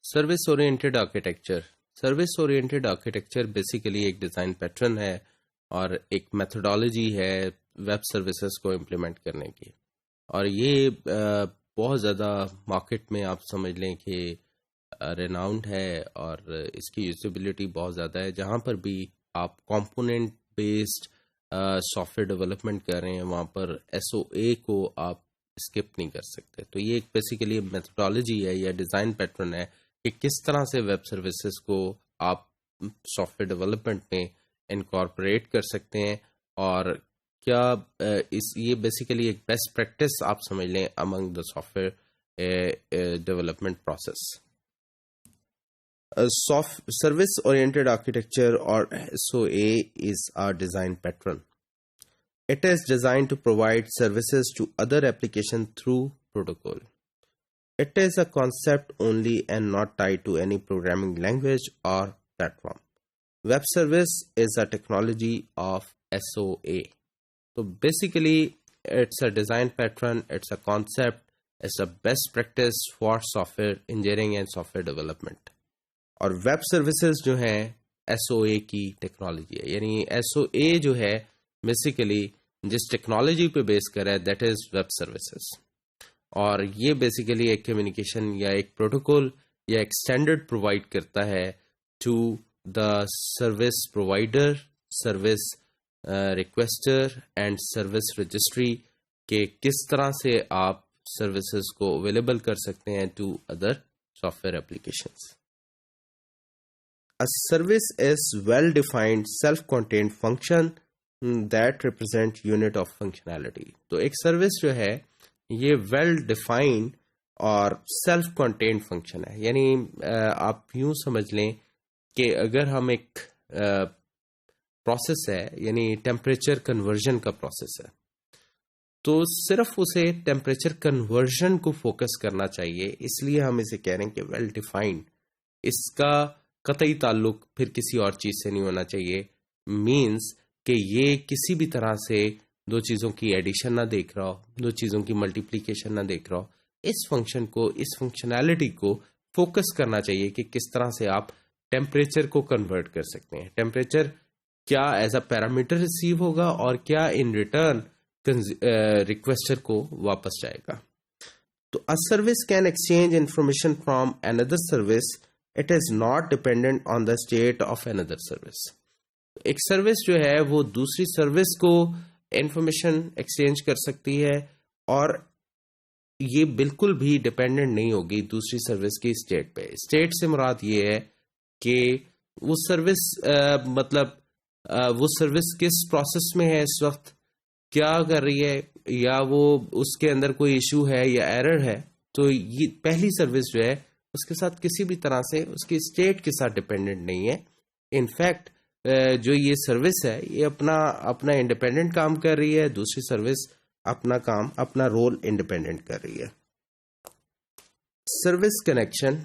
Service oriented architecture. Service oriented architecture basically एक design pattern है और एक मेथोडोलॉजी है वेब सर्विसेज को इम्प्लीमेंट करने की। और ये बहुत ज़्यादा मार्केट में आप समझ लें कि रेनाउंड है और इसकी यूजेबिलिटी बहुत ज़्यादा है। जहाँ पर भी आप कंपोनेंट बेस्ड सॉफ्टवेयर डेवलपमेंट कर रहे हैं वहाँ पर SOA को आप स्किप नहीं कर सकते। तो ये एक बेसिकली मेथोडोलॉजी है या डिज़ाइन पैटर्न है कि किस तरह से वेब सर्विसेज को आप सॉफ्टवेयर डेवलपमेंट में इनकॉर्पोरेट कर सकते हैं और क्या ये बेसिकली एक बेस्ट प्रैक्टिस आप समझ लें among the software development process. Service oriented architecture or SOA is our design pattern. It is designed to provide services to other applications through protocol. It is a concept only and not tied to any programming language or platform. Web service is a technology of SOA. So basically it's a design pattern, it's a concept, it's a best practice for software engineering and software development. और web services जो हैं SOA की technology है, यानी SOA जो है basically जिस technology पे बेस कर है दैट इज़ वेब सर्विसेज। और ये बेसिकली एक कम्युनिकेशन या एक प्रोटोकॉल या एक स्टैंडर्ड प्रोवाइड करता है to the service provider, service requester and service registry के किस तरह से आप सर्विसेज को अवेलेबल कर सकते हैं to other software applications. A service is well-defined, self-contained function that represent unit of functionality. तो एक सर्विस जो है ये well-defined और self-contained function है, यानी आप यूं समझ लें कि अगर हम एक प्रोसेस है यानी टेम्परेचर कन्वर्जन का प्रोसेस है तो सिर्फ उसे टेम्परेचर कन्वर्जन को फोकस करना चाहिए, इसलिए हम इसे कह रहे हैं कि well-defined। इसका कतई ताल्लुक फिर किसी और चीज़ से नहीं होना चाहिए। मीन्स कि ये किसी भी तरह से दो चीज़ों की एडिशन ना देख रहा हो, दो चीज़ों की मल्टीप्लिकेशन ना देख रहा हो। इस फंक्शन को, इस फंक्शनैलिटी को फोकस करना चाहिए कि किस तरह से आप टेम्परेचर को कन्वर्ट कर सकते हैं। टेम्परेचर क्या एज अ पैरामीटर रिसीव होगा और क्या इन रिटर्न रिक्वेस्टर को वापस जाएगा। तो a service can exchange information from another service, it is not dependent on the state of another service. एक सर्विस जो है वो दूसरी सर्विस को इंफॉर्मेशन एक्सचेंज कर सकती है और ये बिल्कुल भी डिपेंडेंट नहीं होगी दूसरी सर्विस की स्टेट पे। स्टेट से मुराद ये है कि वो सर्विस वो सर्विस किस प्रोसेस में है इस वक्त, क्या कर रही है, या वो उसके अंदर कोई इशू है या एरर है। तो ये पहली सर्विस जो है उसके साथ किसी भी तरह से उसकी स्टेट के साथ डिपेंडेंट नहीं है। इनफैक्ट जो ये सर्विस है ये अपना इंडिपेंडेंट काम कर रही है, दूसरी सर्विस अपना रोल इंडिपेंडेंट कर रही है। Service connection.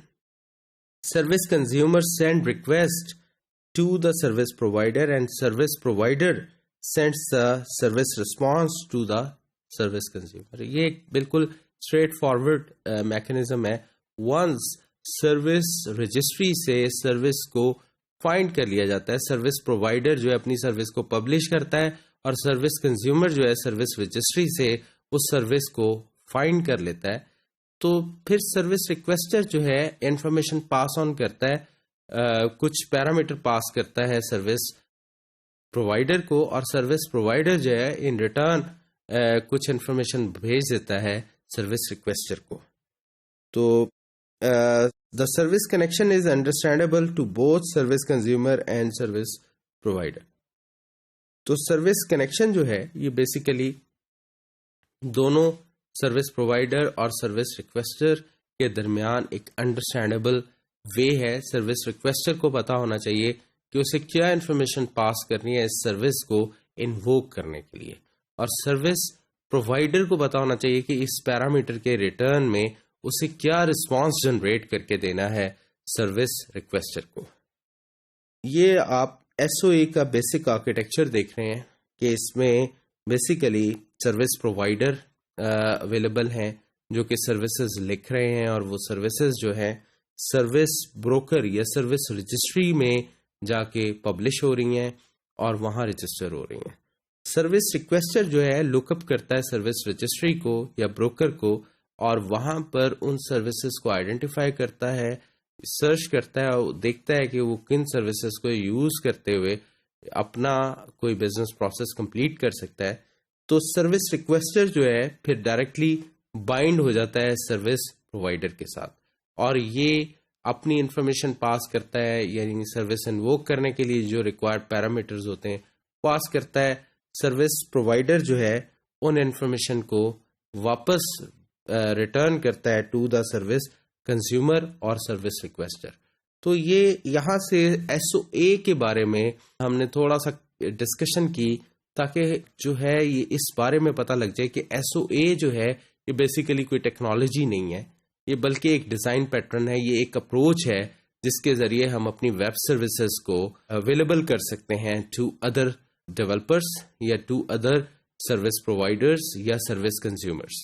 Service consumer send request to the service provider and service provider sends the service response to the service consumer. ये बिल्कुल स्ट्रेट फॉरवर्ड मैकेनिज्म है। वंस सर्विस रजिस्ट्री से सर्विस को find कर लिया जाता है, सर्विस प्रोवाइडर जो है अपनी सर्विस को पब्लिश करता है और सर्विस कंज्यूमर जो है सर्विस रजिस्ट्री से उस सर्विस को फाइंड कर लेता है। तो फिर सर्विस रिक्वेस्टर जो है इंफॉर्मेशन पास ऑन करता है, कुछ पैरामीटर पास करता है सर्विस प्रोवाइडर को और सर्विस प्रोवाइडर जो है इन रिटर्न कुछ इंफॉर्मेशन भेज देता है सर्विस रिक्वेस्टर को। तो the service connection is understandable to both service consumer and service provider. तो सर्विस कनेक्शन जो है ये बेसिकली दोनों सर्विस प्रोवाइडर और सर्विस रिक्वेस्टर के दरमियान एक अंडरस्टैंडेबल वे है। सर्विस रिक्वेस्टर को पता होना चाहिए कि उसे क्या इंफॉर्मेशन पास करनी है इस सर्विस को इन्वोक करने के लिए, और सर्विस प्रोवाइडर को पता होना चाहिए कि इस पैरामीटर के रिटर्न में उसे क्या रिस्पांस जनरेट करके देना है सर्विस रिक्वेस्टर को। ये आप SOA का बेसिक आर्किटेक्चर देख रहे हैं कि इसमें बेसिकली सर्विस प्रोवाइडर अवेलेबल हैं जो कि सर्विसेज लिख रहे हैं और वो सर्विसेज जो हैं सर्विस ब्रोकर या सर्विस रजिस्ट्री में जाके पब्लिश हो रही हैं और वहां रजिस्टर हो रही हैं। सर्विस रिक्वेस्टर जो है लुकअप करता है सर्विस रजिस्ट्री को या ब्रोकर को और वहां पर उन सर्विसेज को आइडेंटिफाई करता है, सर्च करता है और देखता है कि वो किन सर्विसेज को यूज करते हुए अपना कोई बिजनेस प्रोसेस कंप्लीट कर सकता है। तो सर्विस रिक्वेस्टर जो है फिर डायरेक्टली बाइंड हो जाता है सर्विस प्रोवाइडर के साथ और ये अपनी इंफॉर्मेशन पास करता है, यानी सर्विस इन्वोक करने के लिए जो रिक्वायर्ड पैरामीटर्स होते हैं पास करता है। सर्विस प्रोवाइडर जो है उन इंफॉर्मेशन को वापस रिटर्न करता है टू द सर्विस कंज्यूमर और सर्विस रिक्वेस्टर। तो ये यहाँ से SOA के बारे में हमने थोड़ा सा डिस्कशन की ताकि जो है ये इस बारे में पता लग जाए कि SOA जो है ये बेसिकली कोई टेक्नोलॉजी नहीं है, ये बल्कि एक डिज़ाइन पैटर्न है, ये एक अप्रोच है जिसके ज़रिए हम अपनी वेब सर्विसेज को अवेलेबल कर सकते हैं टू अदर डेवलपर्स या टू अदर सर्विस प्रोवाइडर्स या सर्विस कंज्यूमर्स।